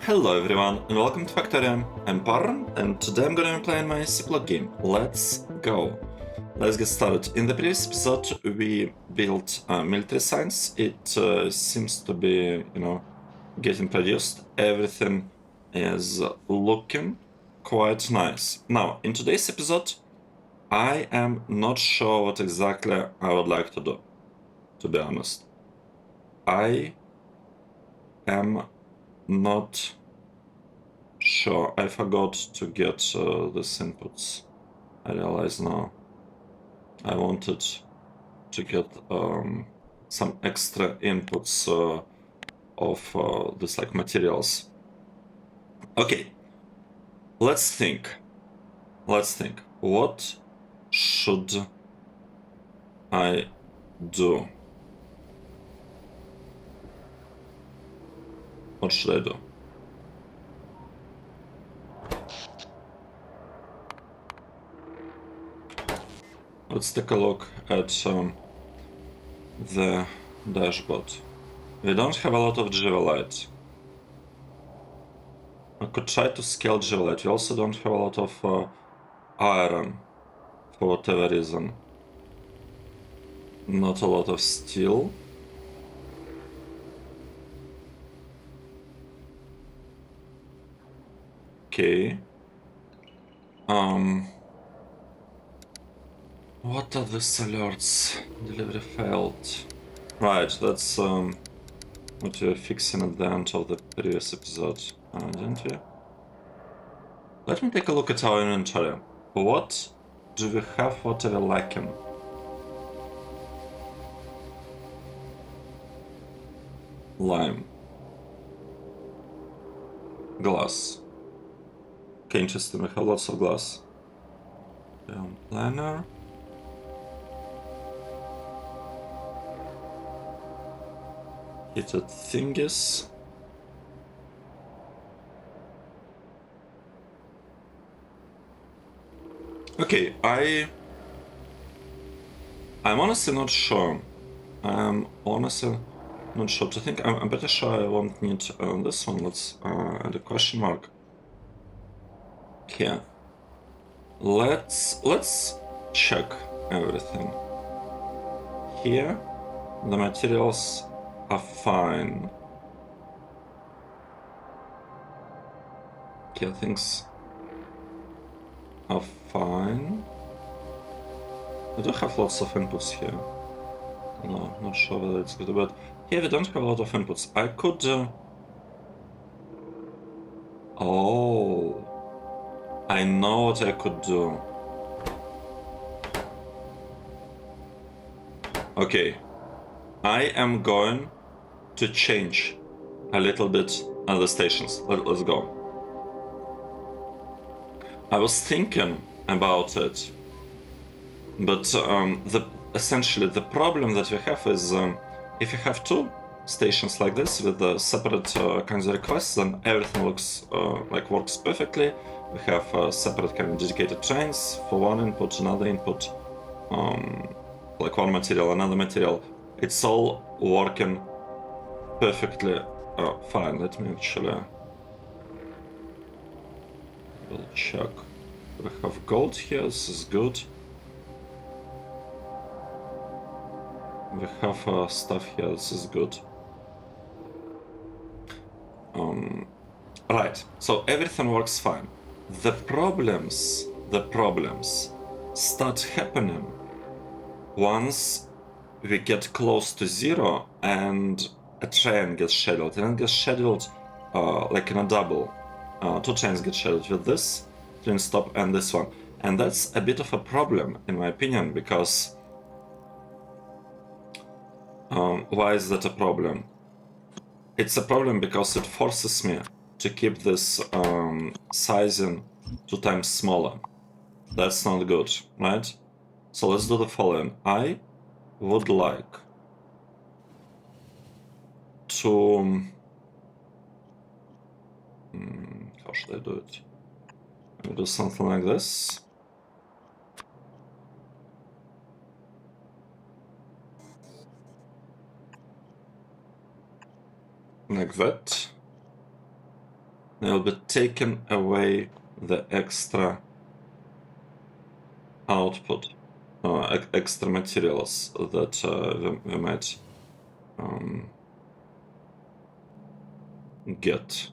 Hello everyone and welcome to Factorio. I'm Parn and today I'm gonna be playing my Seablock game. Let's go. Let's get started. In the previous episode we built military science. It seems to be, getting produced. Everything is looking quite nice. Now, in today's episode, I am not sure what exactly I would like to do, to be honest. I am not sure. I forgot to get these inputs. I realize now. I wanted to get some extra inputs of this like materials. Okay, let's think. What should I do? What should I do? Let's take a look at the dashboard. We don't have a lot of Light. I could try to scale Light. We also don't have a lot of iron, for whatever reason. Not a lot of steel. Okay. What are these alerts? Delivery failed. Right, that's what we were fixing at the end of the previous episode, didn't we? Let me take a look at our inventory. What do we have? What are we lacking? Lime. Glass. Okay, interesting. We have lots of glass. Planner. Heated thingies. Okay, I'm honestly not sure. I'm honestly not sure. To think, I'm pretty sure I won't need this one. Let's add a question mark here. Let's check everything. Here, the materials are fine. Here, things are fine. I do have lots of inputs here. No, not sure whether it's good, but here we don't have a lot of inputs. I could... Oh... I know what I could do. Okay. I am going to change a little bit at the stations. Let's go. I was thinking about it, but essentially the problem that we have is if you have two stations like this with separate kinds of requests, then everything looks works perfectly. We have separate kind of dedicated trains for one input, another input, like one material, another material. It's all working perfectly fine. Let me actually double check. We have gold here, this is good. We have stuff here, this is good. Right, so everything works fine. The problems start happening once we get close to zero and a train gets scheduled, and it gets scheduled like in a double. Two trains get scheduled with this train stop and this one, and that's a bit of a problem in my opinion, because why is that a problem? It's a problem because it forces me to keep this sizing 2 times smaller. That's not good, right? So let's do the following. I would like to... how should I do it? Maybe do something like this. Like that. They'll be taken away the extra output, extra materials that we might get.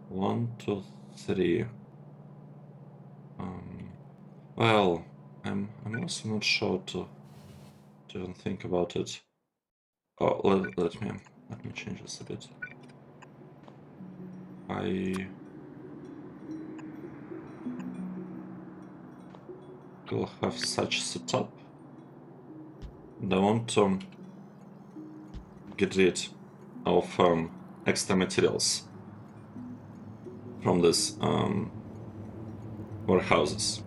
1, 2, 3. Well, I'm also not sure to even think about it. Oh, let me change this a bit. I will have such setup, and I want to get rid of extra materials from this warehouses.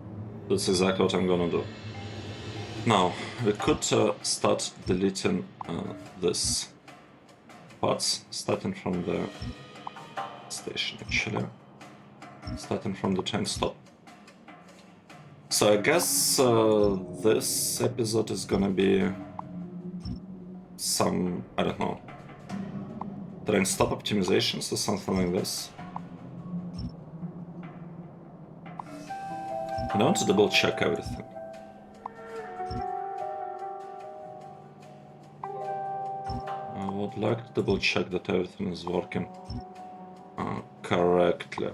That's exactly what I'm gonna do. Now, we could start deleting this parts, starting from the station, actually. Starting from the train stop. So I guess this episode is gonna be some, I don't know, train stop optimizations or something like this. And I want to double check everything. I would like to double check that everything is working correctly.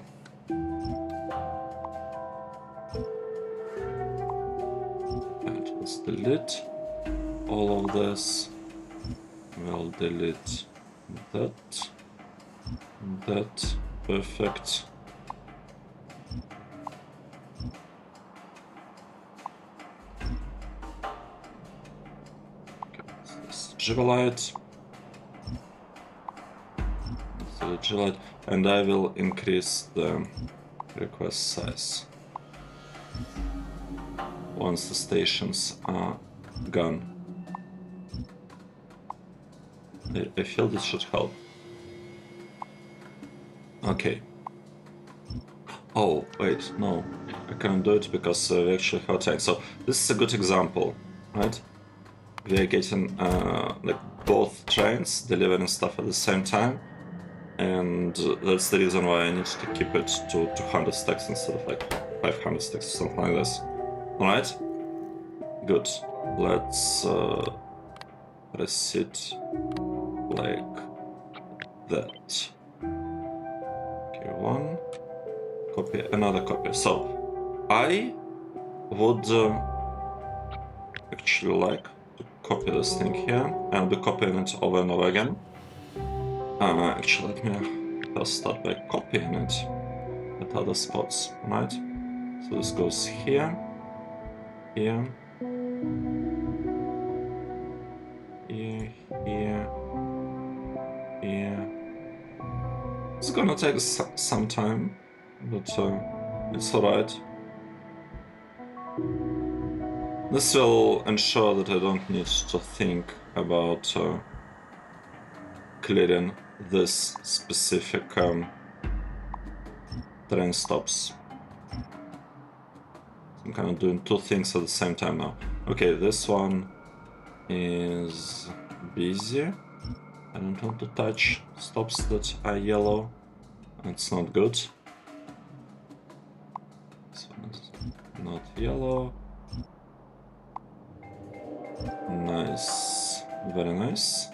And let's delete all of this. We'll delete that. That. Perfect. Okay, let's Lite. Lite, and I will increase the request size once the stations are gone. I feel this should help. Okay. Oh, wait, no. I can't do it because we actually have time. So this is a good example, right? We are getting like both trains delivering stuff at the same time. And that's the reason why I need to keep it to 200 stacks instead of like 500 stacks or something like this. Alright? Good. Let's proceed like that. Okay, one. Copy, another copy. So, I would actually like to copy this thing here. I'll be copying it over and over again. Actually, let me first start by copying it at other spots, right? So this goes here, here, here, here, here. It's gonna take some time, but it's alright. This will ensure that I don't need to think about clearing this specific train stops. I'm kind of doing two things at the same time now. Okay, this one is busy. I don't want to touch stops that are yellow. It's not good. This one is not yellow. Nice. Very nice.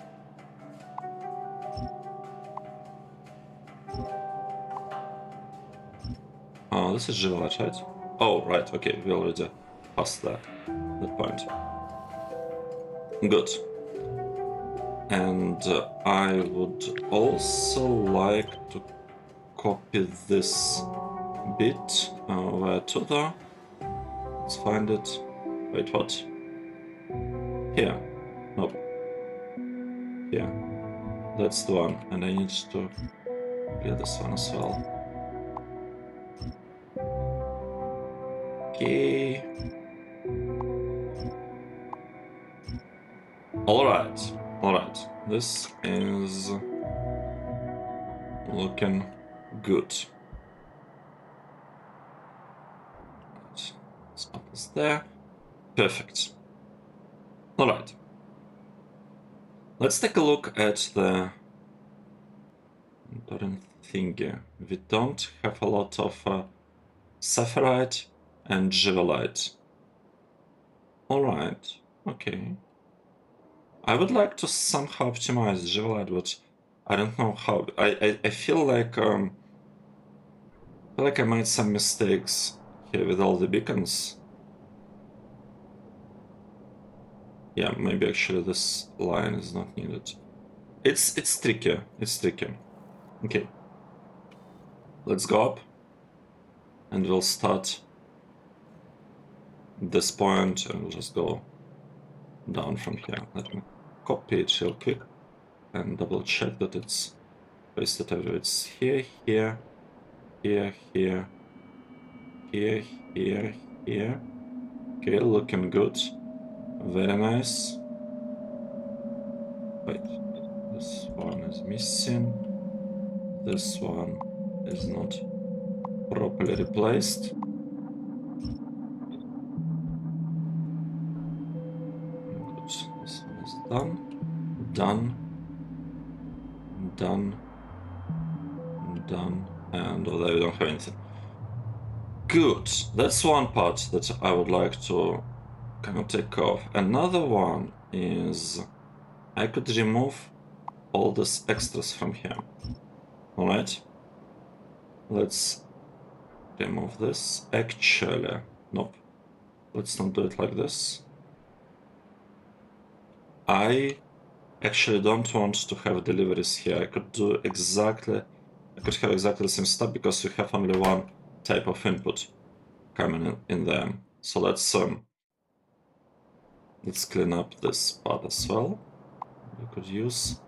Oh, this is Givelat, right? Oh, right, okay, we already passed that point. Good. And I would also like to copy this bit where Todo. Let's find it. Wait, what? Here. Nope. Here. That's the one, and I need to clear this one as well. Okay. Alright. Alright. This is looking good. Right. Let's put this there. Perfect. Alright. Let's take a look at the Current thingy. We don't have a lot of Sapphirite and Jivelite. Alright, okay. I would like to somehow optimize Jivelite, but I don't know how. I feel like I made some mistakes here with all the beacons. Yeah, maybe actually this line is not needed. It's tricky. It's tricky. Okay. Let's go up. And we'll start this point and we'll just go down from here. Let me copy it real quick and double check that it's pasted everywhere. It's here, here, here, here, here, here, here. Okay, looking good. Very nice. Wait, this one is missing. This one is not properly replaced. Good. This one is done. Done. Done. Done. And over there we don't have anything. Good. That's one part that I would like to kind of take off. Another one is I could remove all these extras from here. Alright. Let's remove this. Actually, nope. Let's not do it like this. I actually don't want to have deliveries here. I could have exactly the same stuff because we have only one type of input coming in there. So let's clean up this part as well. We could use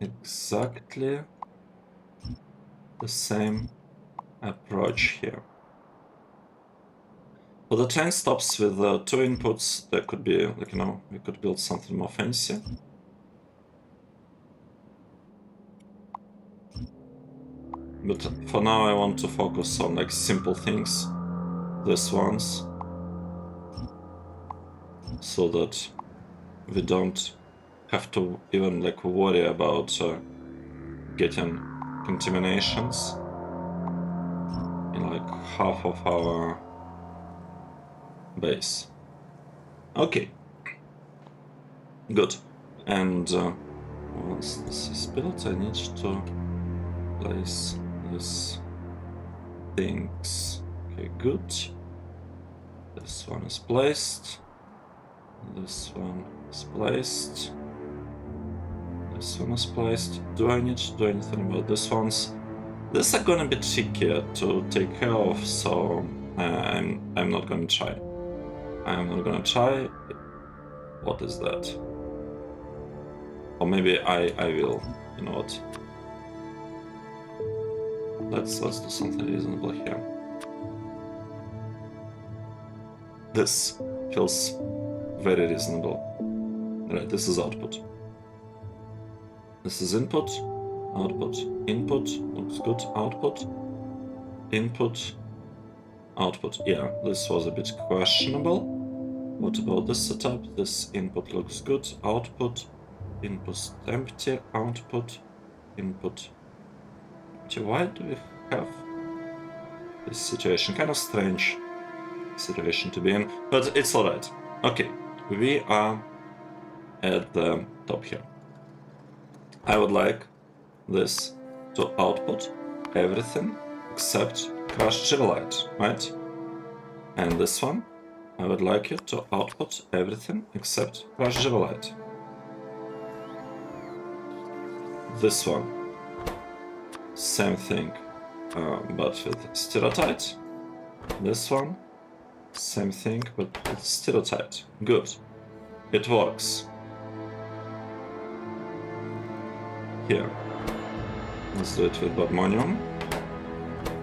exactly the same approach here. For the train stops with 2 inputs, there could be, like, you know, we could build something more fancy. But for now I want to focus on like simple things, these ones, so that we don't have to even like worry about getting contaminations in like half of our base. Okay, good. And once this is built, I need to place these things. Okay, good. This one is placed. This one is placed. This one is placed. Do I need to do anything about these ones? These are gonna be trickier to take care of, so I'm not gonna try. I'm not gonna try. What is that? Or maybe I will. You know what? Let's do something reasonable here. This feels very reasonable. Right, this is output. This is input, output, input, looks good, output, input, output. Yeah, this was a bit questionable. What about this setup? This input looks good, output, input empty, output, input. Why do we have this situation? Kind of strange situation to be in, but it's alright. Okay, we are at the top here. I would like this to output everything except crushed Jivelite, right? And this one, I would like it to output everything except crushed Jivelite. This one, same thing, but with stereotype. This one, same thing, but with stereotype. Good. It works. Here. Let's do it with Bodmonium.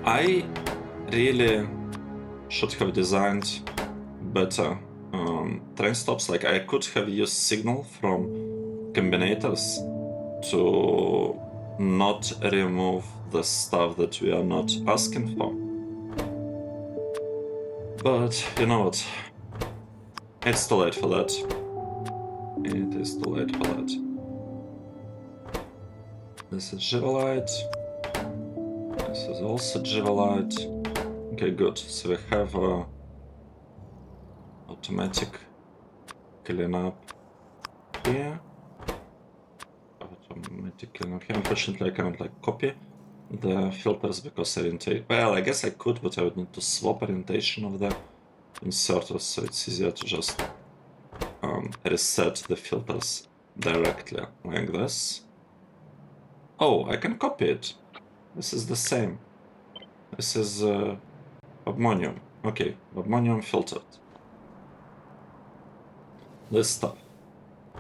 I really should have designed better train stops. Like, I could have used signal from combinators to not remove the stuff that we are not asking for. But you know what? It's too late for that. It is too late for that. This is Jivalite. This is also Jivalite. Okay, good. So we have automatic cleanup here. Automatic cleanup here. Unfortunately, I cannot like copy the filters because orientation. Well, I guess I could, but I would need to swap orientation of the inserters, so it's easier to just reset the filters directly like this. Oh, I can copy it. This is the same. This is Bobmonium. Okay, Bobmonium filtered. This stuff.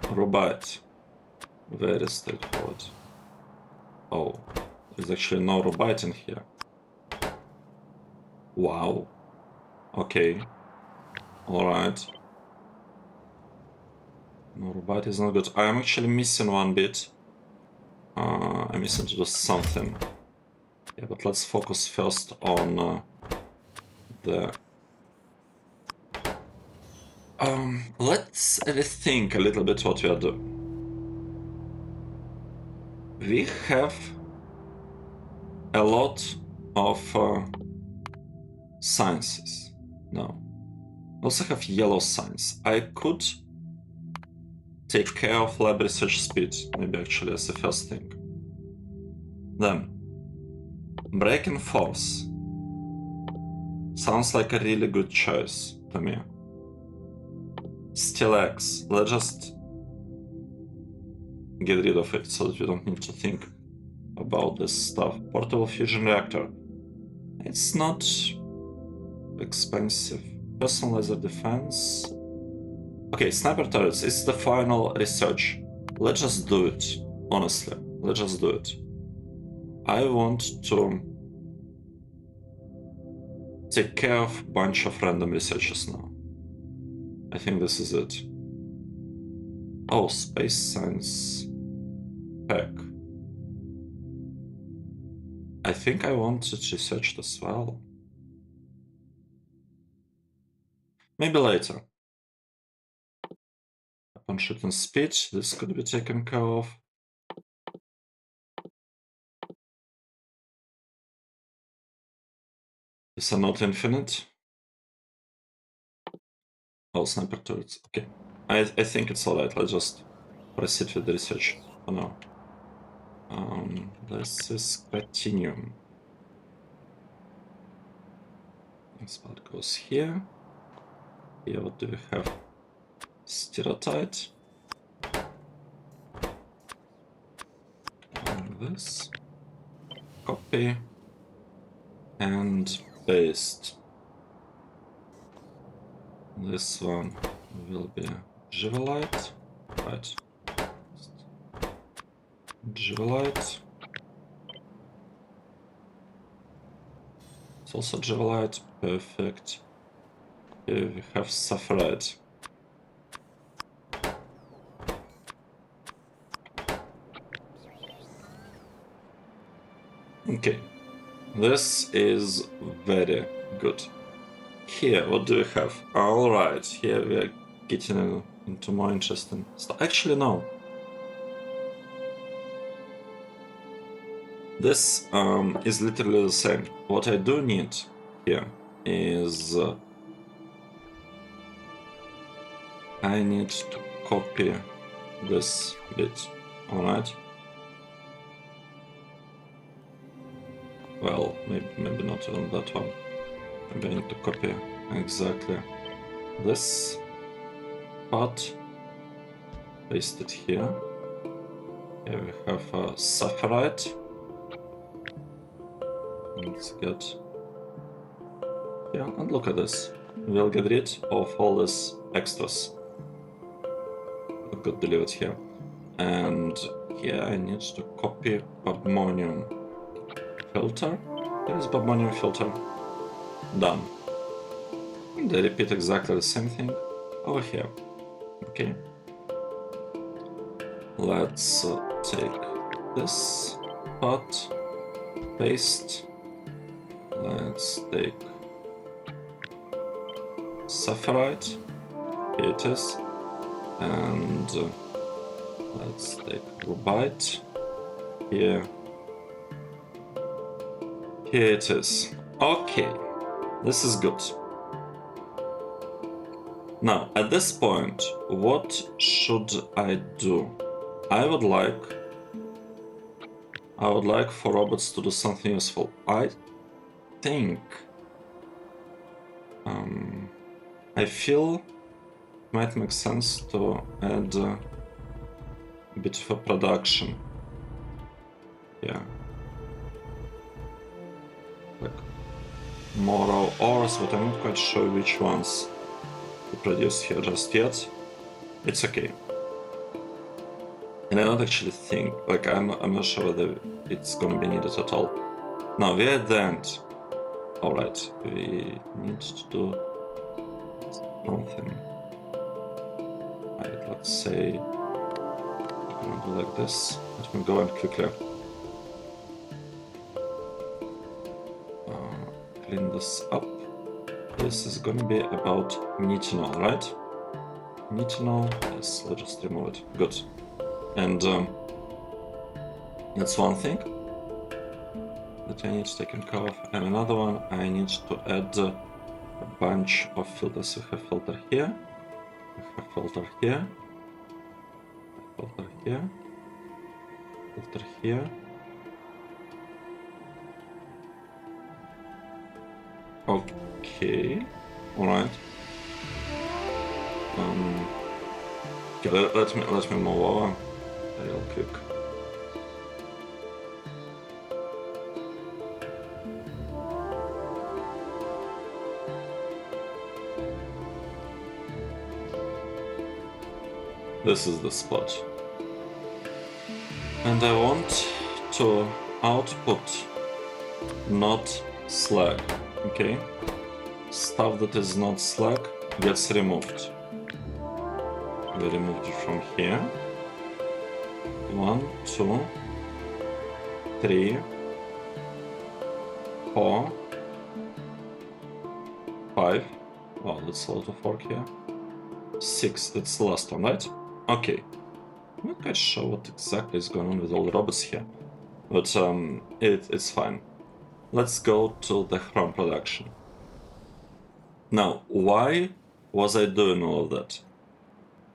Robite. Very straightforward. Oh, there's actually no robite in here. Wow. Okay. Alright. No robite is not good. I am actually missing one bit. I'm missing to do something. Yeah, but let's focus first on the... let's rethink a little bit what we are doing. We have a lot of sciences now. We also have yellow science. I could take care of lab research speed, maybe actually as the first thing. Then, breaking force sounds like a really good choice to me. Steel X, let's just get rid of it so that we don't need to think about this stuff. Portable fusion reactor. It's not expensive. Personal laser defense. Okay, sniper turrets is the final research. Let's just do it. Honestly, let's just do it. I want to take care of a bunch of random researches now. I think this is it. Oh, space science pack. I think I want it researched as well. Maybe later. Upon shooting speed, this could be taken care of. Is not infinite? Oh, sniper turrets. Okay. I think it's alright. Let's just proceed with the research for now. This is platinum. This part goes here. Here, what do we have? Stereotype. This. Copy. And paste. This one will be Jivalite. Right. Jivalite. It's also Jivalite. Perfect. Here we have Sapphirite. Okay. This is very good. Here, what do we have? Alright, here we are getting into more interesting stuff. Actually, no. This is literally the same. What I do need here is I need to copy this bit. Alright. Well, maybe not even that one. Maybe I need to copy exactly this part. Paste it here. Here we have a Sapphirite. Let's get... Yeah, and look at this. We'll get rid of all these extras that got delivered here. And here I need to copy Bobmonium filter. Here is Bobmonium filter. Done. And they repeat exactly the same thing over here. Okay. Let's take this part, paste. Let's take Sapphirite. Here it is. And let's take Robite. here. Here it is. Okay, this is good. Now, at this point, what should I do? I would like for robots to do something useful. I think I feel it might make sense to add a bit of a production. Yeah. Like more raw ores, but I'm not quite sure which ones to produce here just yet. It's okay. And I don't actually think, like, I'm not sure whether it's gonna be needed at all. Now, we're at the end. Alright, we need to do something. Right, let's say, I'm gonna do like this. Let me go in quickly. Clean this up. This is gonna be about nitinol, right? Nitinol, yes, let's just remove it. Good. And that's one thing that I need to take care of. And another one, I need to add a bunch of filters. We have filter here, we have filter here, filter here, filter here. Okay, alright. Okay, let me move over real quick. This is the spot. And I want to output not slag, okay? Stuff that is not slag gets removed. We removed it from here. 1, 2, 3, 4, 5. Wow, that's a lot of work here. 6, that's the last one, right? Okay. I'm not quite sure what exactly is going on with all the robots here, but it's fine. Let's go to the chrome production. Now, why was I doing all of that?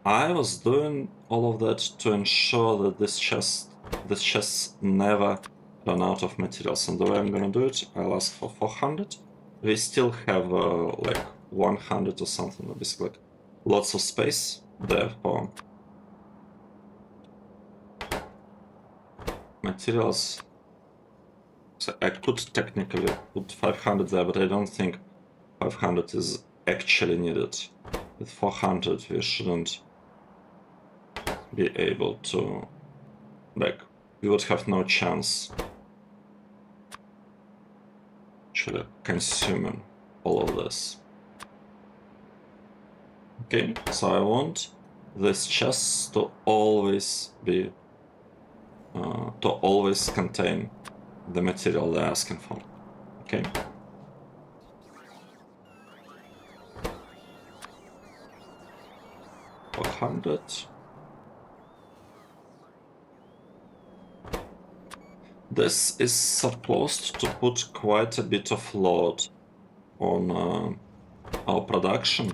I was doing all of that to ensure that this chest never run out of materials. And the way I'm gonna do it, I'll ask for 400. We still have like 100 or something, basically like lots of space there for materials. So I could technically put 500 there, but I don't think 500 is actually needed. With 400 we shouldn't be able to, like, we would have no chance actually consuming all of this. Okay, so I want this chest to always be to always contain the material they're asking for. Okay. $400. This is supposed to put quite a bit of load on our production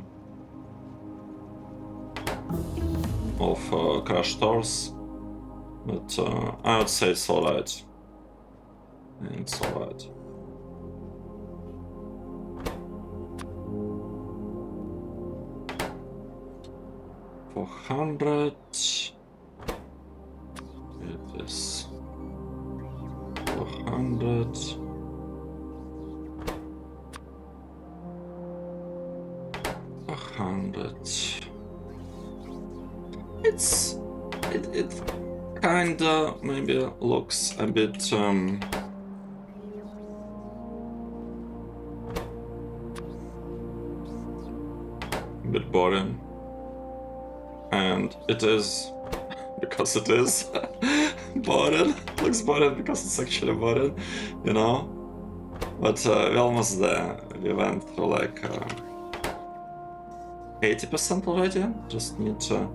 of crash stores, but I would say it's alright. It's alright. $400. It is 400. It kinda maybe looks a bit boring, and it is because it is boring. It looks boring because it's actually boring, you know. But we're almost there. We went through like 80% already. Just need to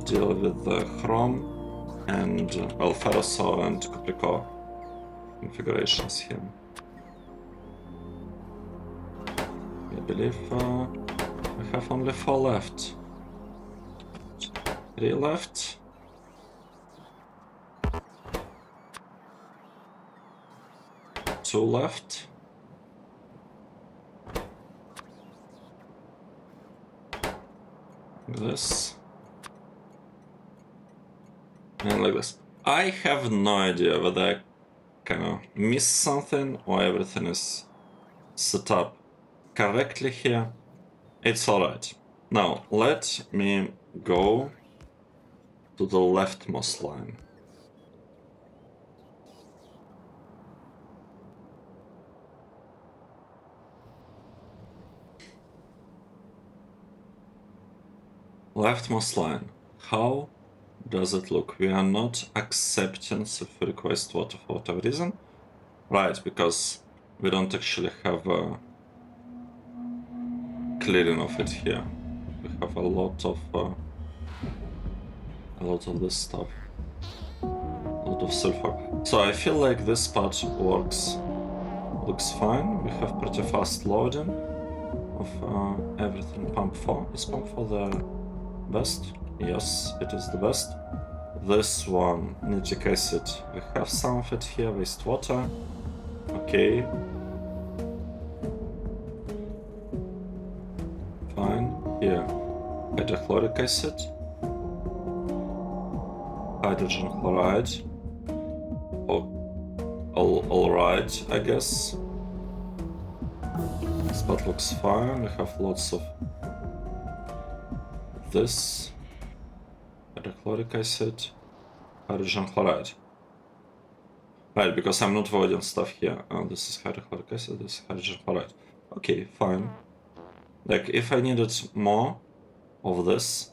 deal with the chrome and well, ferrosaw and Capricorn configurations here. I believe we have only 4 left. 3 left. Two left. This. And like this. I have no idea whether I kind of missed something or everything is set up correctly here. It's alright. Now, let me go to the leftmost line. Leftmost line. How does it look? We are not accepting the request water for whatever reason. Right, because we don't actually have a clearing of it here. We have a lot of this stuff. A lot of sulfur. So I feel like this part looks fine. We have pretty fast loading of everything. Pump 4. Is pump 4 the best? Yes, it is the best. This one, nitric acid. We have some of it here. Wastewater. Okay. Fine. Here, hydrochloric acid. Hydrogen chloride. Alright, I guess. This part looks fine. We have lots of this. Hydrochloric acid. Hydrogen chloride. Right, because I'm not voiding stuff here. This is hydrochloric acid, this is hydrogen chloride. Okay, fine. Like, if I needed more of this,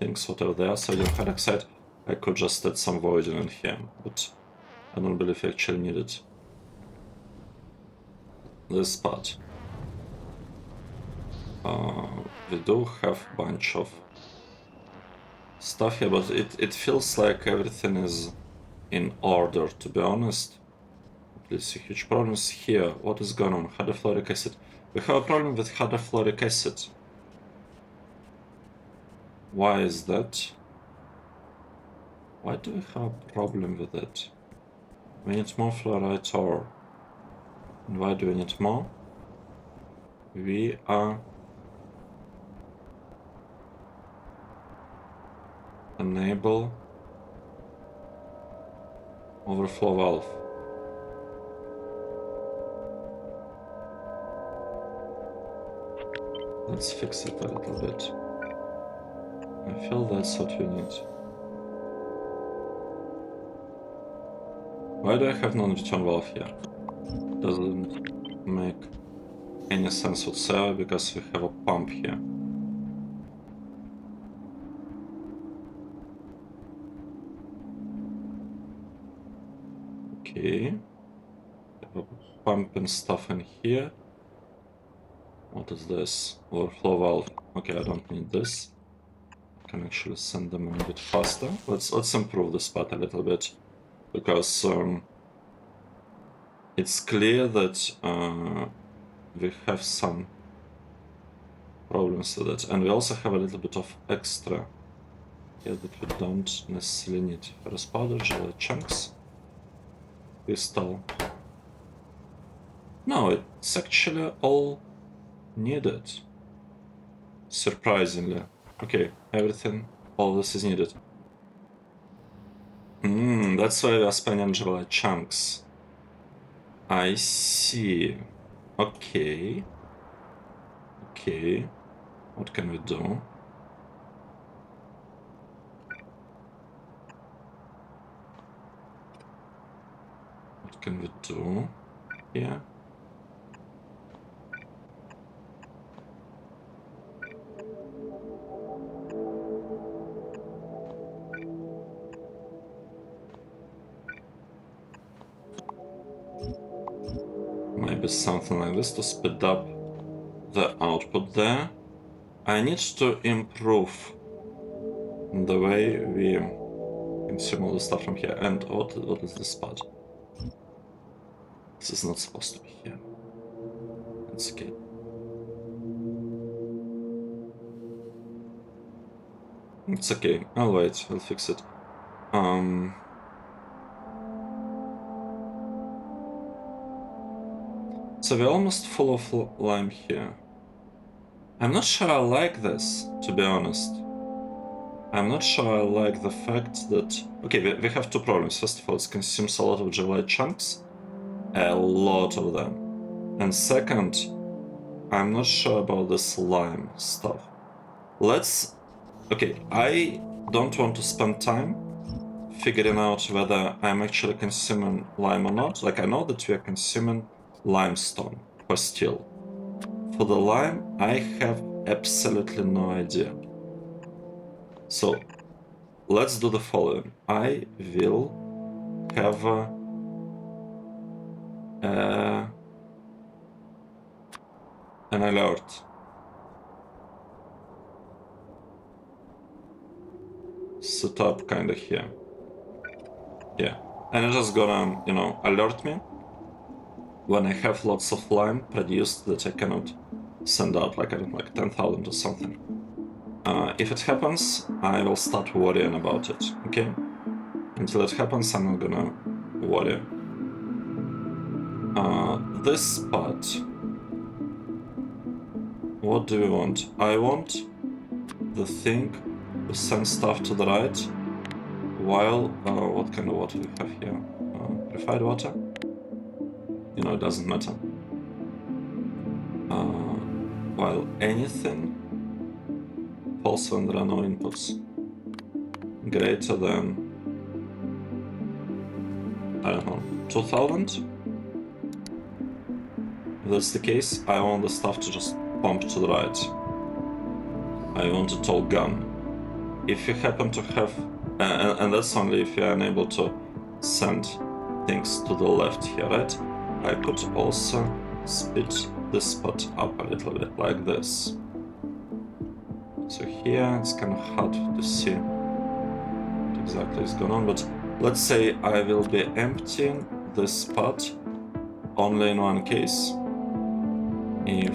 things whatever they are, sodium hydroxide, I could just add some voiding in here, but I don't believe I actually need it. This part. We do have a bunch of stuff here, but it feels like everything is in order, to be honest. There's huge problems here. What is going on? Hydrofluoric acid. We have a problem with hydrofluoric acid. Why is that? Why do we have a problem with it? We need more fluorite ore. And why do we need more? We are enable overflow valve. Let's fix it a little bit. I feel that's what we need. Why do I have non-return valve here? Doesn't make any sense whatsoever because we have a pump here. Okay. Have a pump and stuff in here. What is this? Overflow valve. Okay, I don't need this. I can actually send them a bit faster. Let's improve this part a little bit, because it's clear that we have some problems with it, and we also have a little bit of extra here that we don't necessarily need. Ferrous powder, gel chunks, crystal. No, it's actually all needed. Surprisingly. Okay, everything, all this is needed. That's why we are spending gel chunks. I see. Okay. Okay. What can we do? What can we do here? Maybe something like this to speed up the output there. I need to improve the way we consume all the stuff from here. And what is this spot? This is not supposed to be here. It's okay. It's okay. I'll wait. I'll fix it. So we're almost full of lime here. I'm not sure I like this, to be honest. I'm not sure I like the fact that... Okay, we have two problems. First of all, it consumes a lot of gelate chunks. A lot of them. And second, I'm not sure about this lime stuff. Let's... Okay, I don't want to spend time figuring out whether I'm actually consuming lime or not. Like, I know that we are consuming limestone for steel. For the lime, I have absolutely no idea. So, let's do the following. I will have an alert. Set up kinda here. Yeah. And it's just gonna, you know, alert me when I have lots of lime produced that I cannot send out, like, I don't know, like 10,000 or something. If it happens, I will start worrying about it, okay? Until it happens, I'm not gonna worry. This part. What do we want? I want the thing to send stuff to the right, while... what kind of water we have here? Purified water? You know, it doesn't matter. While anything falls when there are no inputs greater than, I don't know, 2000? If that's the case, I want the stuff to just pump to the right. I want it all gone. If you happen to have... and that's only if you're unable to send things to the left here, right? I could also speed this spot up a little bit, like this. So here it's kind of hard to see what exactly is going on, but let's say I will be emptying this spot only in one case. If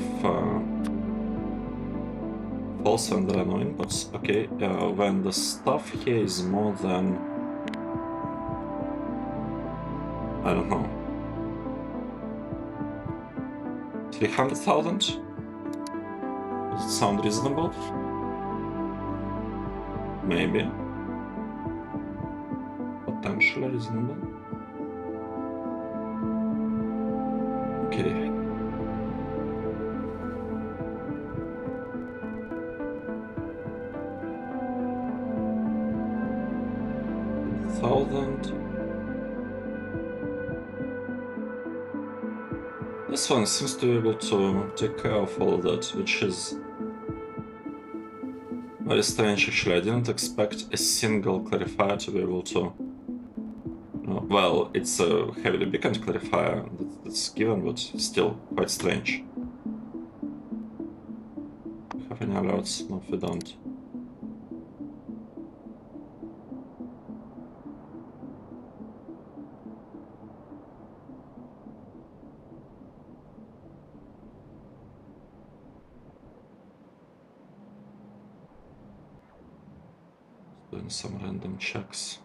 false when there are no inputs, okay, when the stuff here is more than, I don't know, 300,000? Does it sound reasonable? Maybe. Potentially reasonable. Okay. This one seems to be able to take care of all of that, which is very strange actually. I didn't expect a single clarifier to be able to... well, it's a heavily beaconed clarifier that's given, but still quite strange. Do we have any alerts? No, we don't. Doing some random checks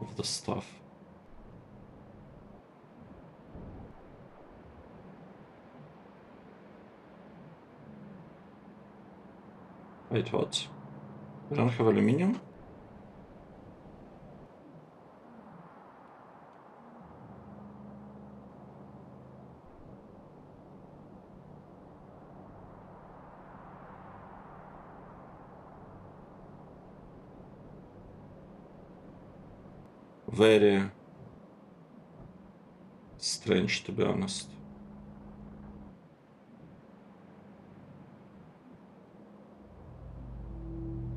of the stuff. Wait, what? We don't have aluminium? Very strange, to be honest.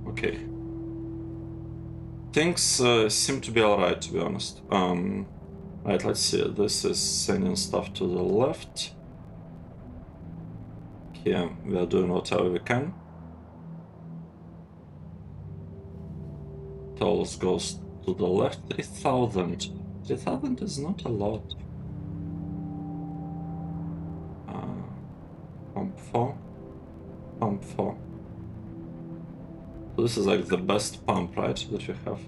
Okay. Things seem to be alright, to be honest. Right, let's see. This is sending stuff to the left. Here we are doing whatever we can. tolls goes to the left. 3,000. 3,000 is not a lot. Pump 4. Pump 4. So this is like the best pump, right, that you have.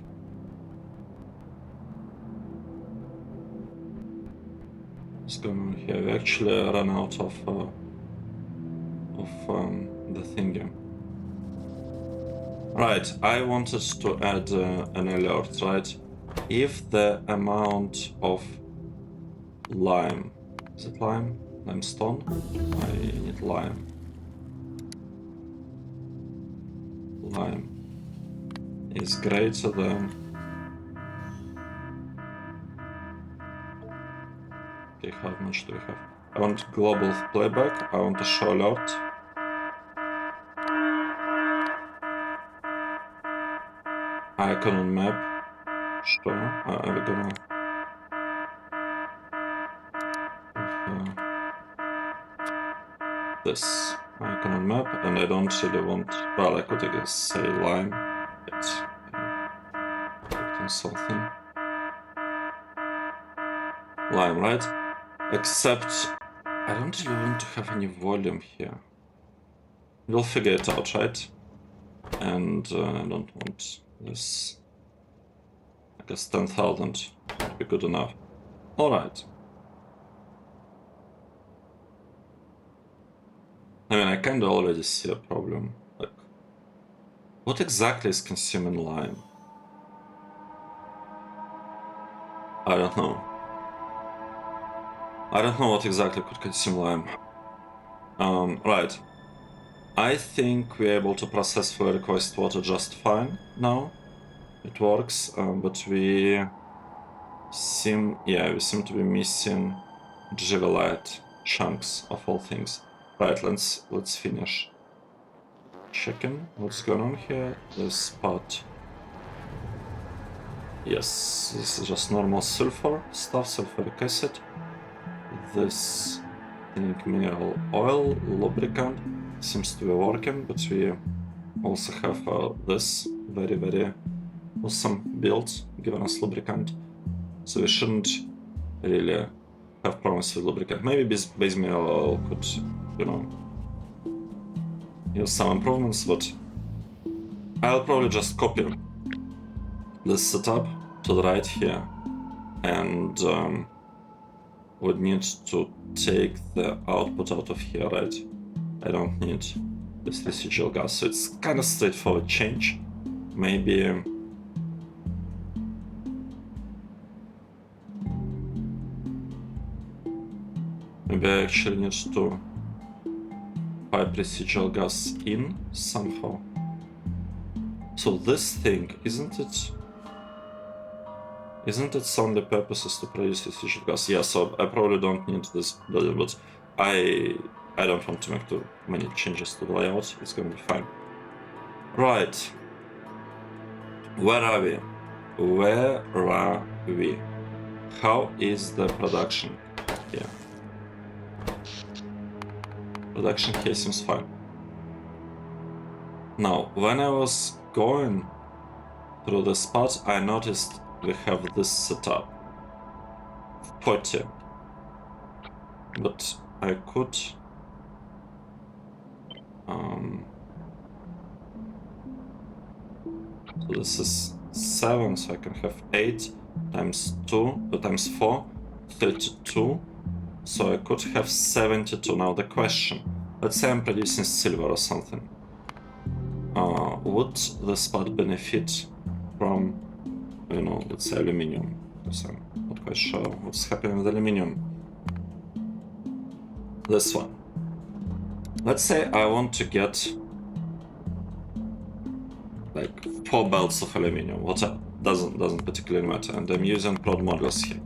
What's going on here? We actually ran out of the thingy. Right, I wanted to add an alert, right? If the amount of lime, is it lime? Limestone? I need lime. Lime is greater than... Okay, how much do we have? I want global playback, I want to show alert. Icon on map. Sure, we're gonna... this icon on map, and I don't really want... Well, I could, I guess, say lime. It's on something. Lime, right? Except I don't really want to have any volume here. We'll figure it out, right? And I don't want this. I guess 10,000 would be good enough. Alright. I mean, I kinda already see a problem. Like, what exactly is consuming lime? I don't know. I don't know what exactly could consume lime. Right. I think we're able to process for request water just fine now. It works, but we seem to be missing Jivelite chunks of all things. Right, let's finish checking what's going on here. This spot. Yes, this is just normal sulfur stuff, sulfuric acid. This mineral oil lubricant seems to be working, but we also have this very awesome build giving us lubricant. So we shouldn't really have problems with lubricant. Maybe base mineral oil could, you know, use some improvements, but I'll probably just copy this setup to the right here, and would need to take the output out of here, right? I don't need this residual gas, so it's kind of straightforward change. Maybe I actually need to pipe residual gas in somehow. So this thing, isn't it solely purposes to produce residual gas? Yeah, so I probably don't need this building, but I don't want to make too many changes to the layout. It's gonna be fine. Right. Where are we? How is the production here? Production here seems fine. Now, when I was going through the spot, I noticed we have this setup. 40. But I could... so this is 7, so I can have 8 times 2, times 4, 32. So I could have 72. Now the question, let's say I'm producing silver or something. Would the spot benefit from, you know, let's say aluminium? Because I'm not quite sure what's happening with aluminium. This one. Let's say I want to get like 4 belts of aluminium, whatever, doesn't particularly matter, and I'm using prod modules here.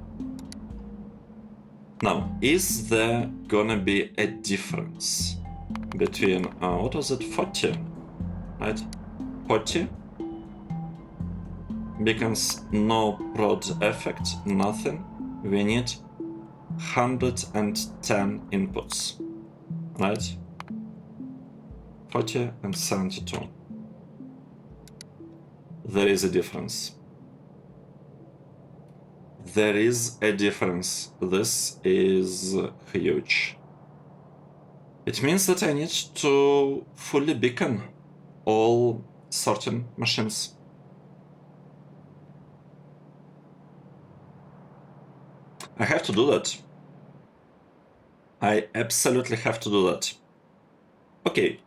Now, is there gonna be a difference between, what was it, 40, right? 40 becomes no prod effect, nothing. We need 110 inputs, right? 40 and 72. There is a difference. There is a difference. This is huge. It means that I need to fully beacon all certain machines. I have to do that. I absolutely have to do that. Okay.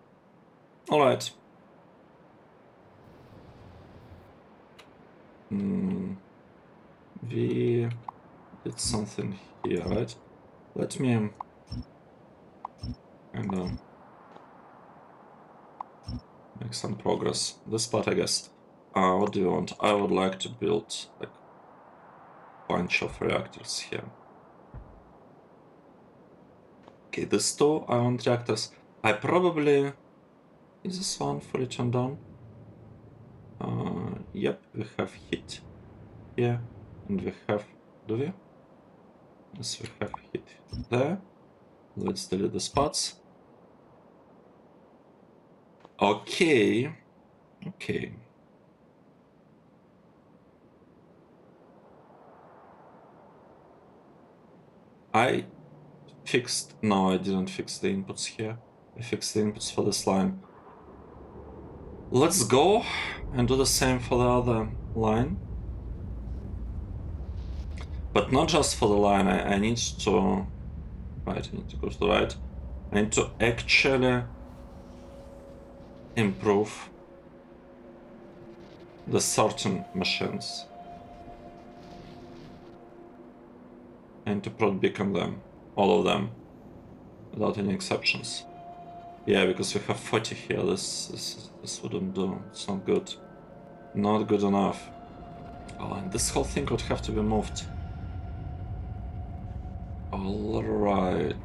Alright. We did something here, right? Let me kind of make some progress. This part, I guess. What do you want? I would like to build like a bunch of reactors here. Okay, this two I want reactors. I probably... Is this one fully turned on? Yep, we have heat here, and we have... Do we? Yes, we have heat there. Let's delete the spots. Okay. Okay. I fixed... No, I didn't fix the inputs here. I fixed the inputs for this line. Let's go and do the same for the other line. But not just for the line, I need to... Right, I need to go to the right. I need to actually improve the certain machines. And to prod beacon them, all of them, without any exceptions. Yeah, because we have 40 here, this wouldn't do, it's not good. Not good enough. Oh, and this whole thing would have to be moved. Alright.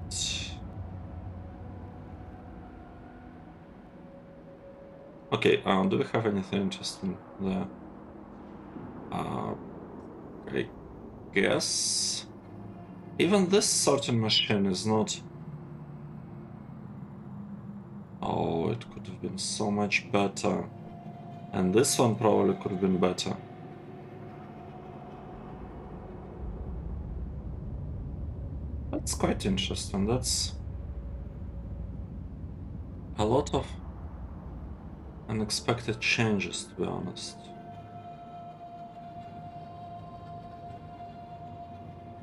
Okay, do we have anything interesting there? I guess... Even this sorting machine is not... Oh, it could have been so much better. And this one probably could have been better. That's quite interesting. That's a lot of unexpected changes, to be honest.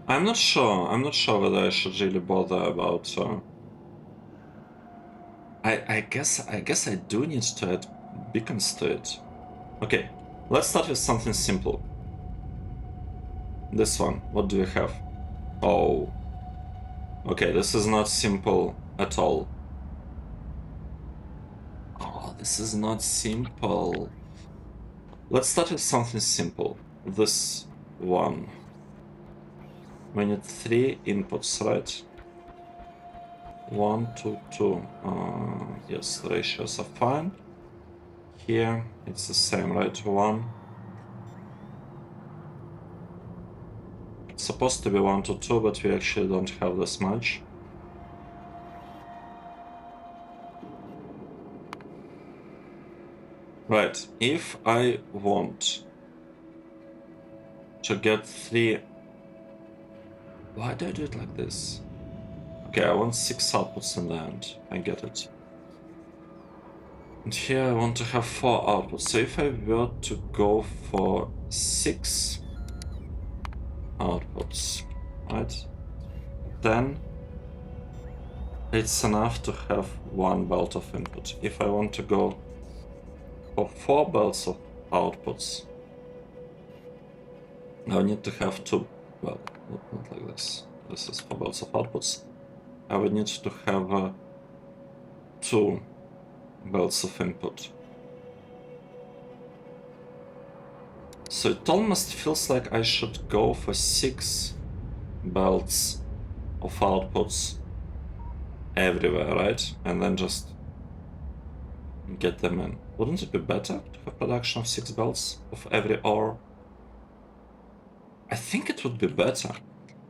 I'm not sure whether I should really bother about... I guess I do need to add beacons to it. Okay, let's start with something simple. This one, what do we have? Oh. Okay, this is not simple at all. Oh, this is not simple. Let's start with something simple. This one. We need 3 inputs, right? 1, 2, 2. Yes, the ratios are fine. Here, it's the same, right? 1. It's supposed to be 1 to 2, but we actually don't have this much. Right, if I want to get 3... Why do I do it like this? Okay, I want 6 outputs in the end. I get it. And here I want to have 4 outputs. So if I were to go for 6 outputs, right? Then it's enough to have 1 belt of input. If I want to go for 4 belts of outputs, I need to have 2. Well, not like this. This is 4 belts of outputs. I would need to have 2 belts of input. So it almost feels like I should go for 6 belts of outputs everywhere, right? And then just get them in. Wouldn't it be better to have production of 6 belts of every ore? I think it would be better.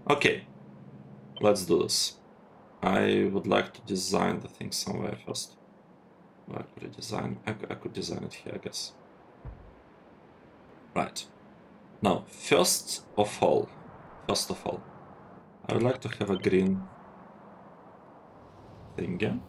Okay, let's do this. I would like to design the thing somewhere first. Where could I design? I could design it here, I guess. Right. Now, first of all, I would like to have a green thing.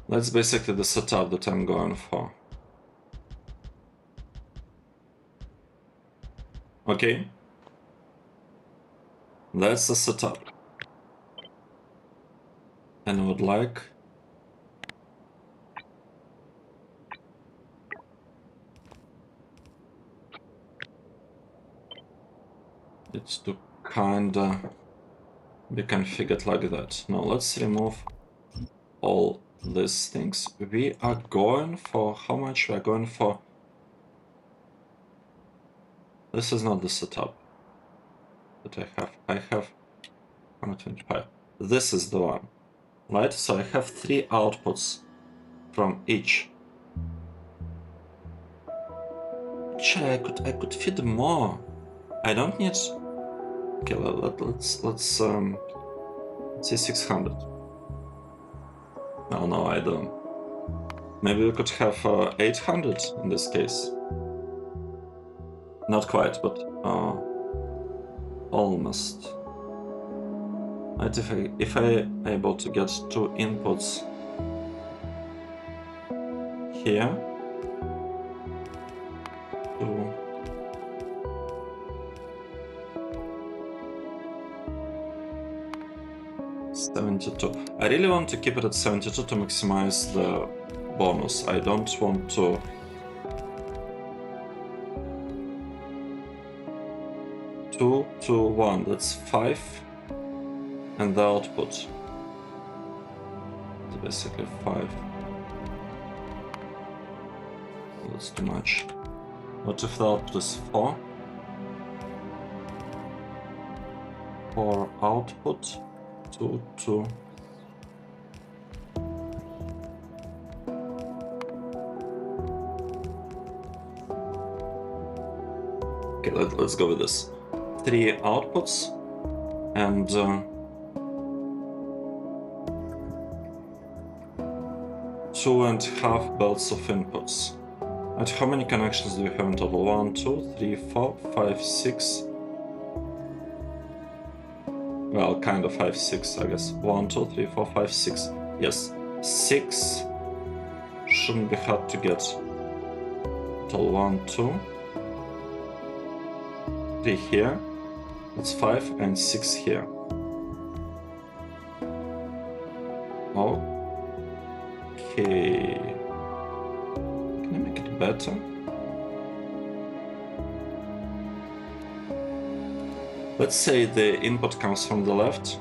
That's basically the setup that I'm going for. Okay. That's the setup. And I would like it to kinda be configured like that. Now let's remove all these things. We are going for how much? We are going for. This is not the setup that I have. I have 125. This is the one, right? So I have 3 outputs from each. Actually, I could feed more. I don't need. Okay, let's say 600. Oh no, I don't. Maybe we could have 800 in this case. Not quite, but almost. Right, if I able to get 2 inputs here, 2. $72. I really want to keep it at 72 to maximize the bonus. I don't want to. Two to 1, that's 5. And the output is basically 5. That's too much. What if the output is 4? 4 output, 2, 2. Okay, let's go with this. 3 outputs and 2.5 belts of inputs. And how many connections do we have in total? 1, 2, 3, 4, 5, 6. Well, kind of 5, 6, I guess. 1, 2, 3, 4, 5, 6. Yes, 6 shouldn't be hard to get. Total 1, 2, 3 here. That's 5 and 6 here. Okay. Can I make it better? Let's say the input comes from the left,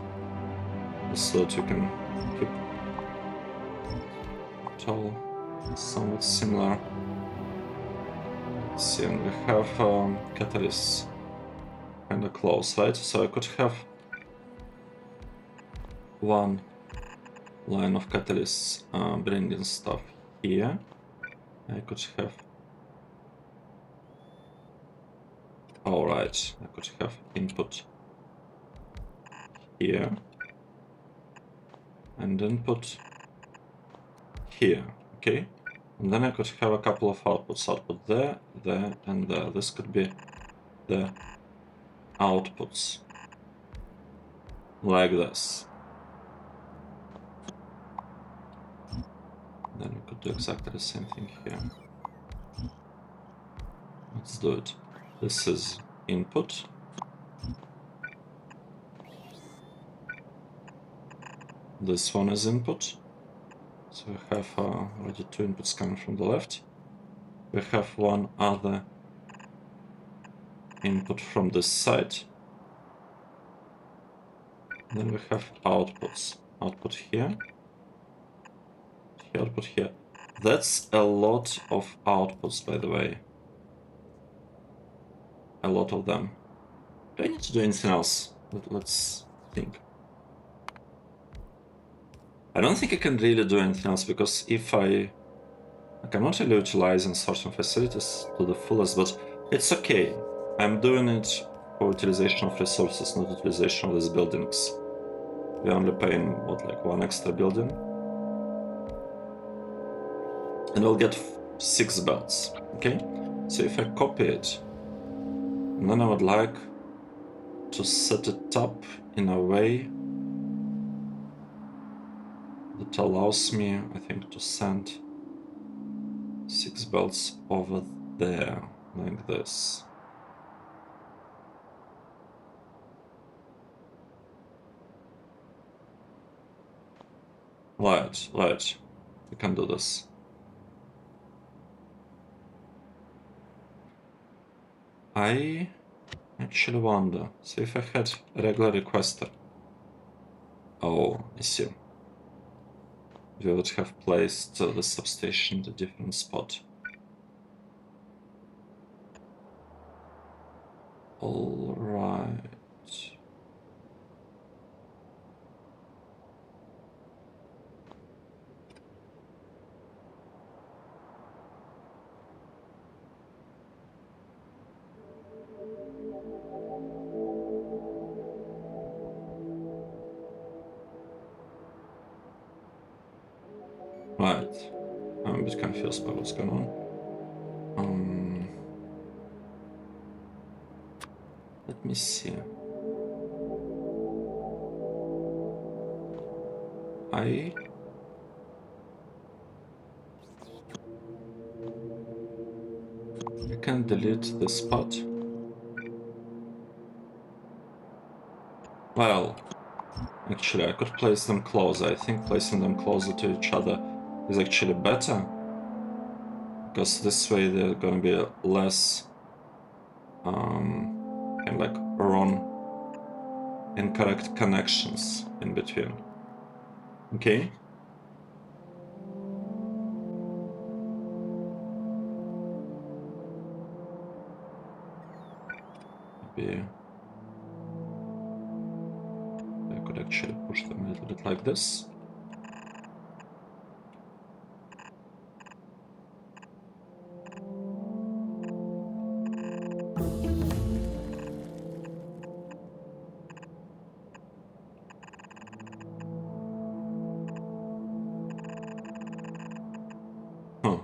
so that you can keep it all somewhat similar. Let's see, and we have catalysts kinda close, right? So I could have one line of catalysts bringing stuff here. I could have. Alright, I could have input here and input here, okay? And then I could have a couple of outputs, output there, there, and there. This could be the outputs, like this. Then we could do exactly the same thing here. Let's do it. This is input. This one is input. So we have already 2 inputs coming from the left. We have one other input from this side. Then we have outputs. Output here. Output here. That's a lot of outputs, by the way. A lot of them. Do I need to do anything else? Let's think. I don't think I can really do anything else, because if I cannot really utilize in certain facilities to the fullest, but it's okay. I'm doing it for utilization of resources, not utilization of these buildings. We're only paying, what, like 1 extra building? And we'll get 6 belts, okay? So if I copy it, and then I would like to set it up in a way that allows me, I think, to send 6 belts over there, like this. Right, we can do this. I actually wonder, so if I had a regular requester, oh, I see. We would have placed the substation at a different spot. All right. Right. I'm a bit confused by what's going on. Let me see. I can delete this spot. Well, actually, I could place them closer. I think placing them closer to each other is actually better, because this way they're gonna be less kind of like wrong, incorrect connections in between. Okay. Maybe I could actually push them a little bit like this. Huh.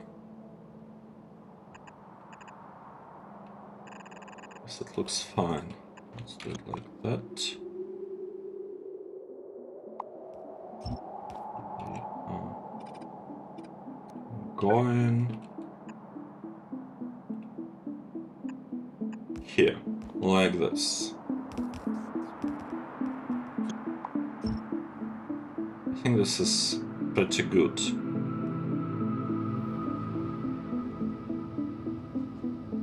Guess it looks fine. Let's do it like that. Going here, like this. I think this is pretty good.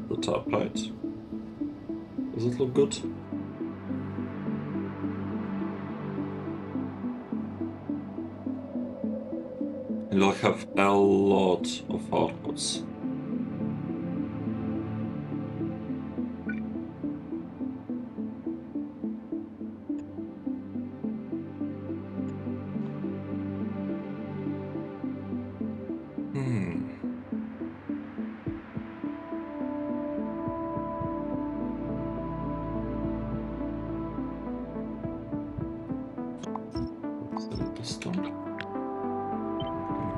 The top right. Does it look good? And we'll have a lot of outputs. Select this one.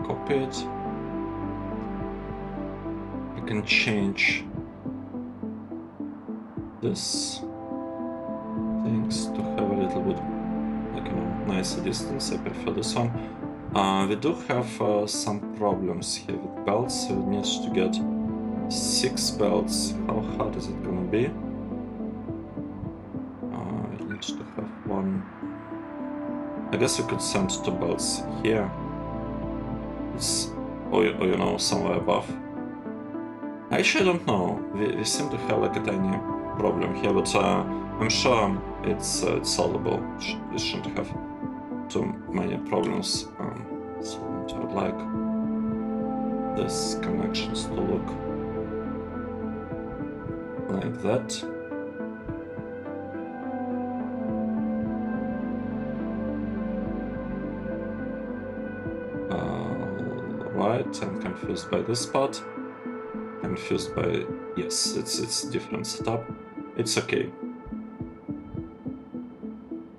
Copy it. I can change this things to have a little bit, like, you know, nicer distance. I prefer this one. We do have some problems here with belts, so we need to get 6 belts. How hard is it gonna be? I need to have 1. I guess we could send 2 belts here. It's, or you know, somewhere above. Actually, I don't know. We seem to have like a tiny problem here, but I'm sure it's solvable. We shouldn't have too many problems. So I would like these connections to look like that. Right, I'm confused by this part. Confused by, yes, it's different setup. It's okay.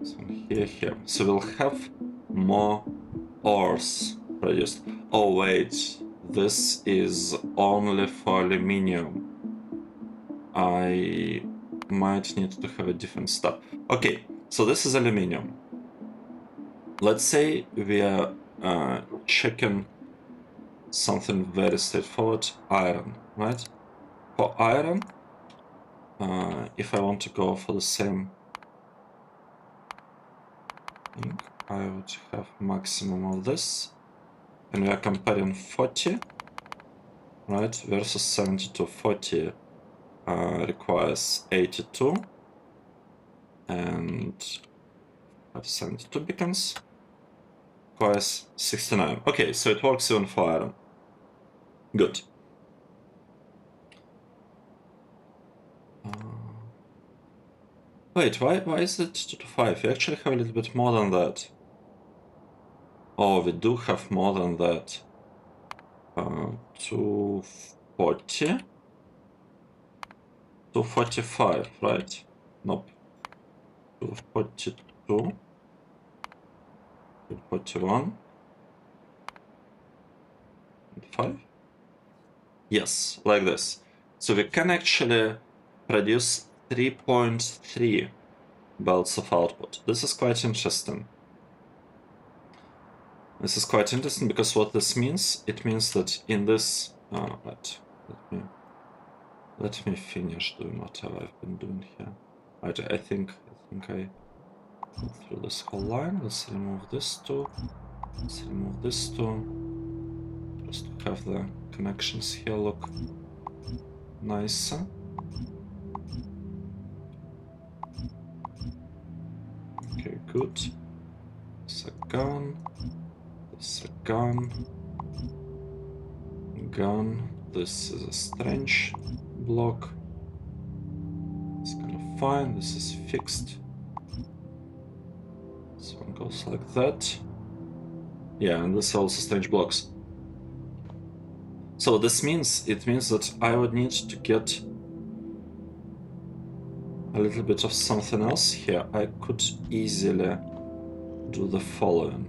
So here. So we'll have more ores produced. Oh wait, this is only for aluminium. I might need to have a different stuff. Okay, so this is aluminium. Let's say we are checking something very straightforward, iron, right? For iron, if I want to go for the same thing, I would have maximum of this. And we are comparing 40, right, versus 72. 40 requires 82, and 72 beacons requires 69. Okay, so it works even for iron. Good. Wait, why is it 2 to 5? We actually have a little bit more than that. Oh, we do have more than that. 240? 245, right? Nope. 242. 241. And 5? Yes, like this. So we can actually produce 3.3 belts of output. This is quite interesting. This is quite interesting because what this means, it means that in this... let me finish doing whatever I've been doing here. Right, I think I went through this whole line. Let's remove this two. Let's remove this two. Just to have the connections here look nicer. Okay, good. This a gun. This a gun. Gun. This is a strange block. It's kind of fine. This is fixed. This one goes like that. Yeah, and this is also strange blocks. So this means, it means that I would need to get a little bit of something else here. I could easily do the following.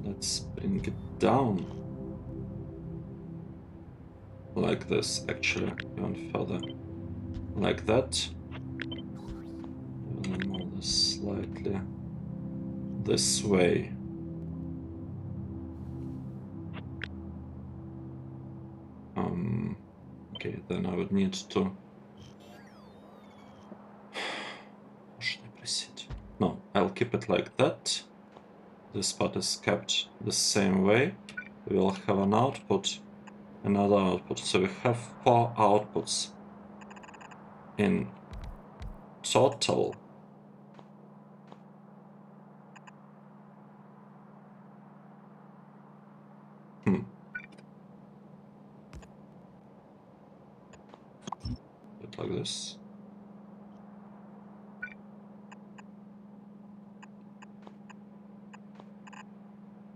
Let's bring it down. Like this, actually, even further. Like that. And then move this slightly this way. Okay, then I would need to... How should I proceed? No, I'll keep it like that. This part is kept the same way. We will have an output, another output. So we have 4 outputs in total. Like this.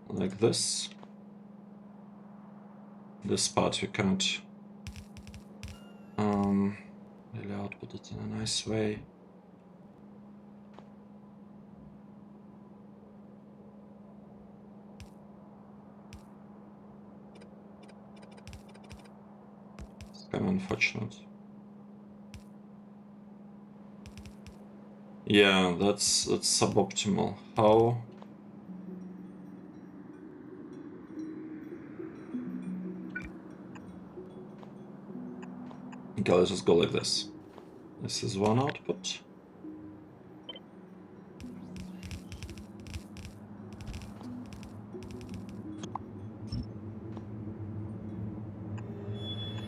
Like this. This part we can't really output it in a nice way. It's kind of unfortunate. Yeah, that's suboptimal. How? Okay, let's just go like this. This is one output.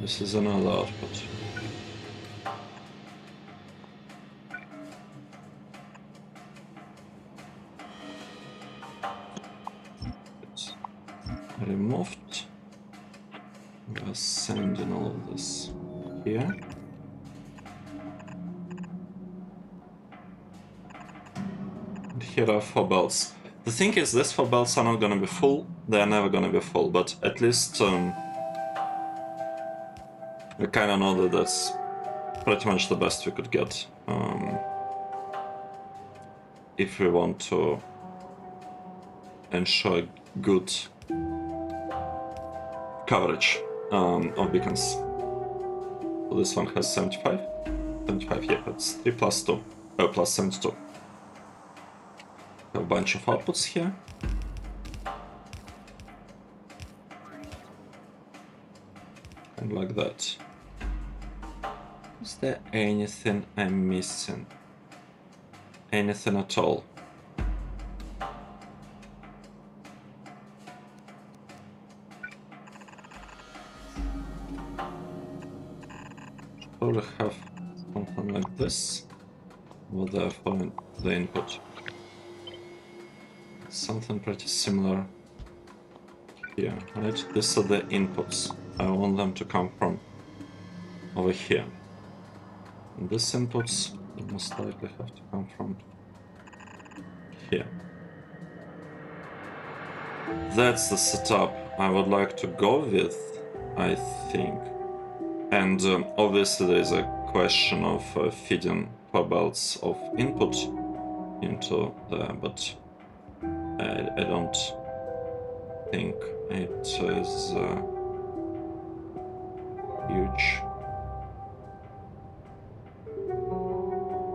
This is another output. It's removed. We are sending all of this here. And here are 4 belts. The thing is, these 4 belts are not gonna be full. They are never gonna be full, but at least we kinda know that that's pretty much the best we could get if we want to ensure good coverage of beacons. So this one has 75. 75, yeah, that's 3 plus 2. Oh, plus 72. Have a bunch of outputs here. And like that. Is there anything I'm missing? Anything at all? Probably have something like this over there for the input. Something pretty similar here, right? These are the inputs. I want them to come from over here. And these inputs will most likely have to come from here. That's the setup I would like to go with, I think. And obviously there is a question of feeding 4 belts of input into there, but I don't think it is a huge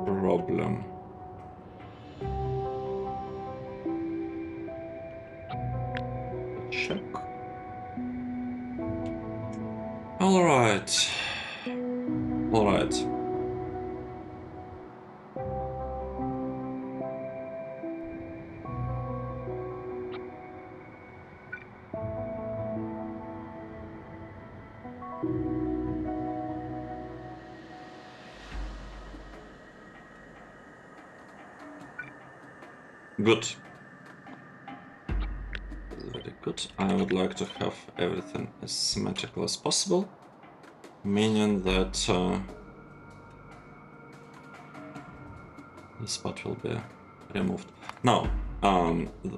problem. Check. Alright. Alright. Good. Very good. I would like to have everything as symmetrical as possible, meaning that this part will be removed. Now,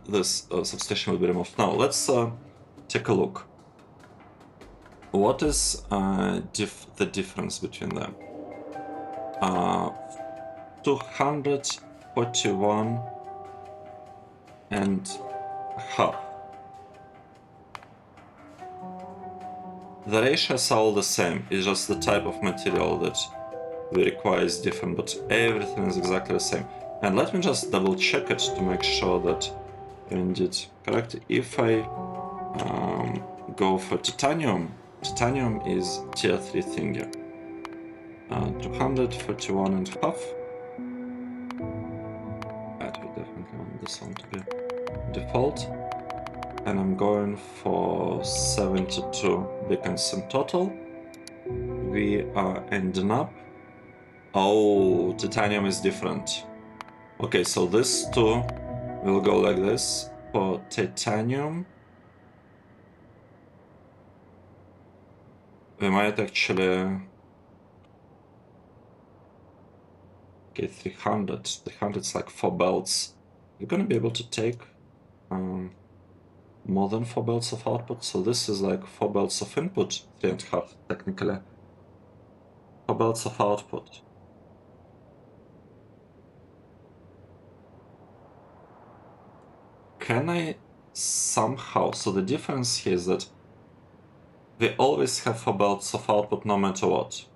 this substation will be removed. Now, let's take a look. What is the difference between them? 241 and half. The ratios are all the same, it's just the type of material that we require is different, but everything is exactly the same. And let me just double check it to make sure that indeed correct. If I go for titanium, titanium is tier 3 thingy. 241 and half. That we definitely want this one to be default. And I'm going for 72 beacons in total. We are ending up. Oh, titanium is different. Okay, so this two will go like this. For titanium, we might actually get 300. 300 is like 4 belts. We're gonna be able to take more than 4 belts of output, so this is like 4 belts of input, 3.5 technically. 4 belts of output. Can I somehow, so the difference here is that we always have 4 belts of output no matter what.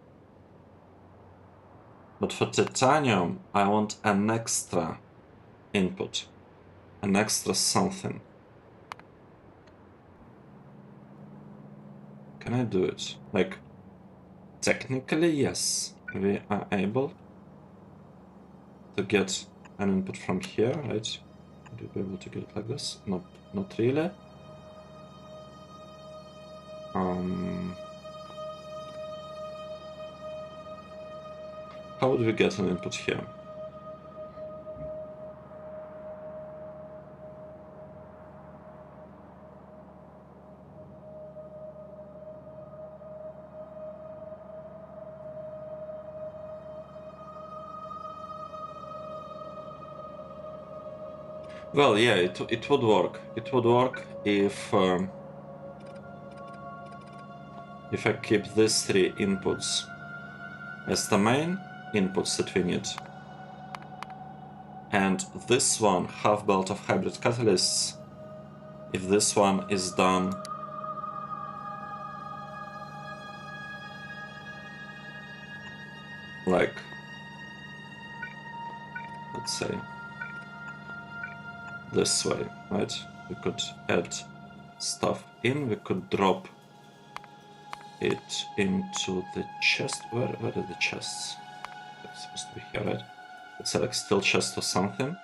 But for titanium, I want an extra input, an extra something. Can I do it? Like, technically, yes, we are able to get an input from here, right? Would you be able to get it like this? Not really. How would we get an input here? Well, yeah, it would work. It would work if I keep these 3 inputs as the main inputs that we need. And this one, half belt of hybrid catalysts, if this one is done like, let's say, this way, right? We could add stuff in, we could drop it into the chest. Where are the chests? It's supposed to be here, right? It's like steel chest or something.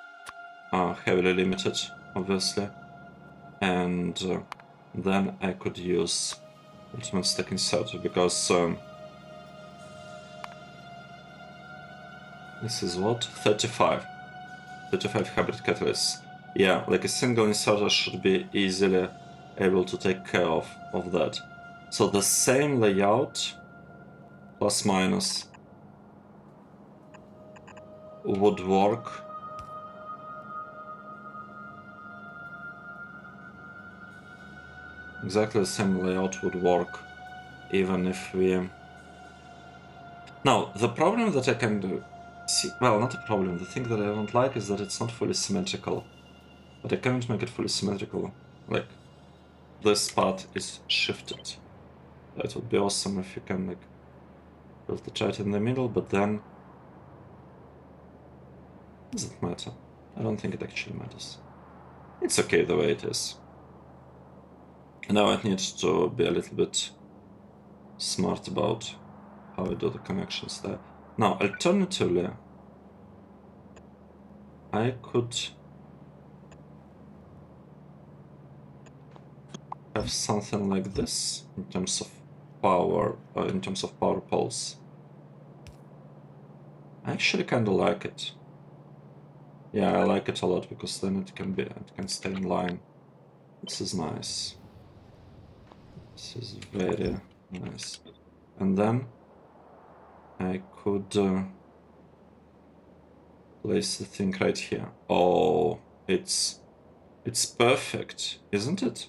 Heavily limited, obviously. And then I could use ultimate stack inserter because this is what? 35 hybrid catalysts. Yeah, like a single inserter should be easily able to take care of that. So the same layout, plus minus, would work. Exactly the same layout would work even if we... Now, the problem that I can do... well, not a problem, the thing that I don't like is that it's not fully symmetrical. But I can't make it fully symmetrical. Like, this part is shifted. That would be awesome if you can, like, build the chart in the middle, but then... does it matter? I don't think it actually matters. It's okay the way it is. Now I need to be a little bit smart about how I do the connections there. Now, alternatively, I could have something like this in terms of power, poles. I actually kind of like it. Yeah, I like it a lot because then it can stay in line. This is nice. This is very nice. And then I could place the thing right here. Oh, it's perfect, isn't it?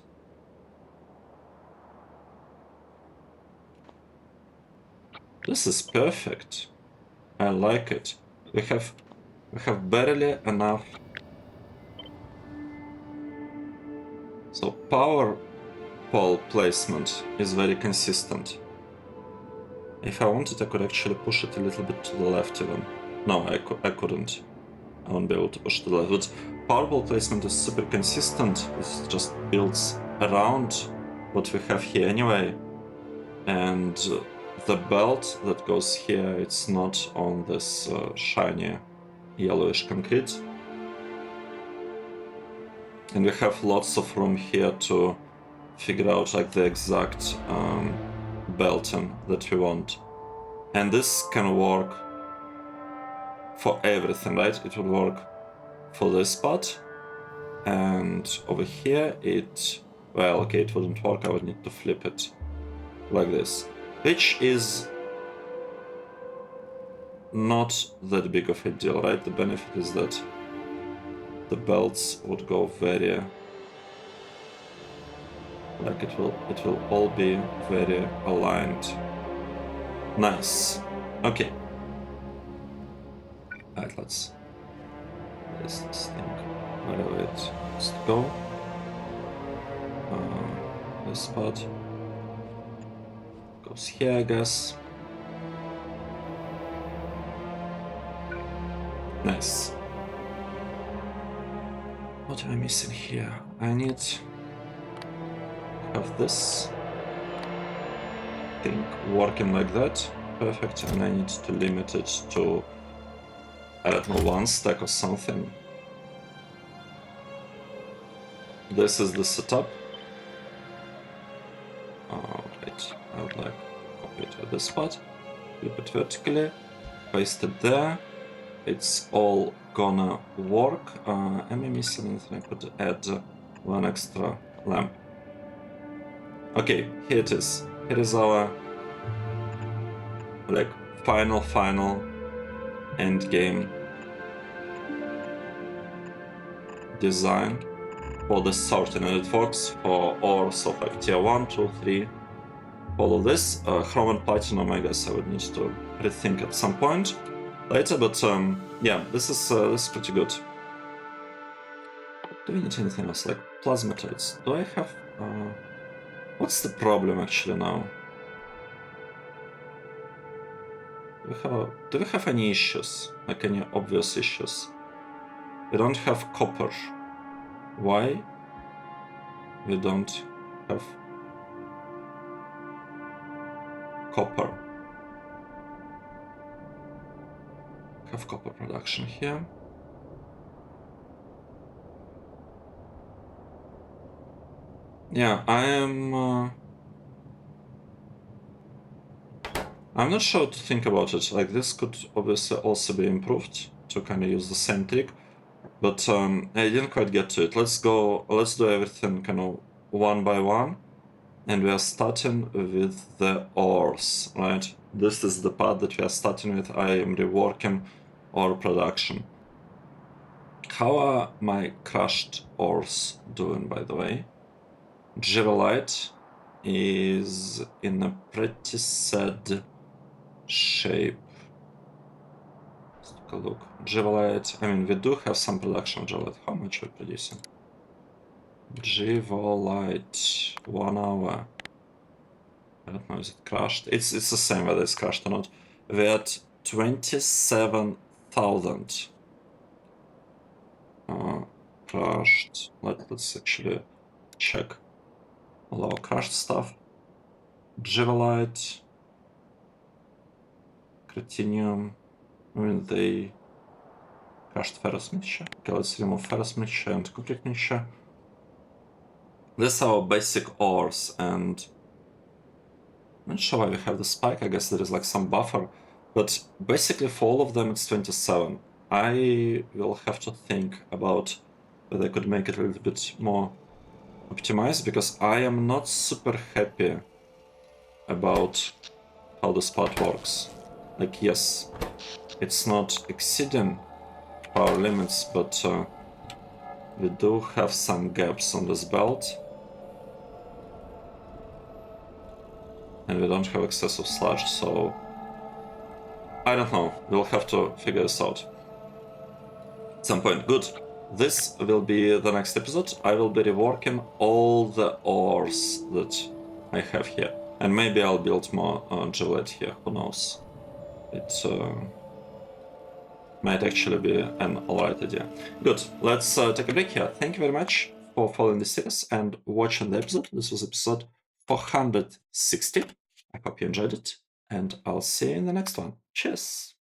This is perfect. I like it. We have barely enough. So power pole placement is very consistent. If I wanted, I could actually push it a little bit to the left even. No, I couldn't. I won't be able to push to the left. But power pole placement is super consistent. It just builds around what we have here anyway. And the belt that goes here, it's not on this shiny yellowish concrete. And we have lots of room here to figure out like the exact belting that we want. And this can work for everything, right? It would work for this part. And over here well, okay, it wouldn't work. I would need to flip it like this, which is not that big of a deal, right? The benefit is that the belts would go very, like it will all be very aligned. Nice. Okay. Alright, let's place this thing wherever it needs to go. This part goes here, I guess. Nice. What am I missing here? I need to have this thing working like that. Perfect. And I need to limit it to, I don't know, 1 stack or something. This is the setup. Right. I would like to copy it at this spot. Flip it vertically. Paste it there. It's all gonna work. Am I missing anything? I could add 1 extra lamp. Okay, here it is. Here is our like final end game design for the sorting, and it works for ores of like tier 1, 2, 3, follow this. Chrome and Platinum, I guess I would need to rethink at some point later, but yeah, this is pretty good. Do we need anything else, like plasma traits? Do I have... what's the problem actually now? Do we have any issues? Like any obvious issues? We don't have copper. Why? We don't have copper. Have copper production here. Yeah, I'm not sure what to think about it. Like, this could obviously also be improved to kind of use the same trick, but I didn't quite get to it. Let's do everything kind of one by one, and we are starting with the ores, right? This is the part that we are starting with. I am reworking ore production. How are my crushed ores doing, by the way? Lite is in a pretty sad shape. Let's take a look. Lite, I mean, we do have some production of Lite. How much are we producing? Lite, 1 hour. I don't know, is it crushed? It's the same whether it's crushed or not. We're at 27,000 crushed. Let's actually check all our crushed stuff. Lite, Cretinium. I mean, they crushed ferrous mixture. Okay, let's remove ferrous mixture and concrete mixture. This is our basic ores, and I'm not sure why we have the spike. I guess there is like some buffer, but basically for all of them it's 27. I will have to think about whether I could make it a little bit more optimized, because I am not super happy about how this part works. Like, yes, it's not exceeding our limits, but we do have some gaps on this belt. And we don't have excessive sludge, so I don't know. We'll have to figure this out at some point. Good. This will be the next episode. I will be reworking all the ores that I have here. And maybe I'll build more gillette here, who knows. It might actually be an alright idea. Good, let's take a break here. Thank you very much for following the series and watching the episode. This was episode 460. I hope you enjoyed it, and I'll see you in the next one. Cheers!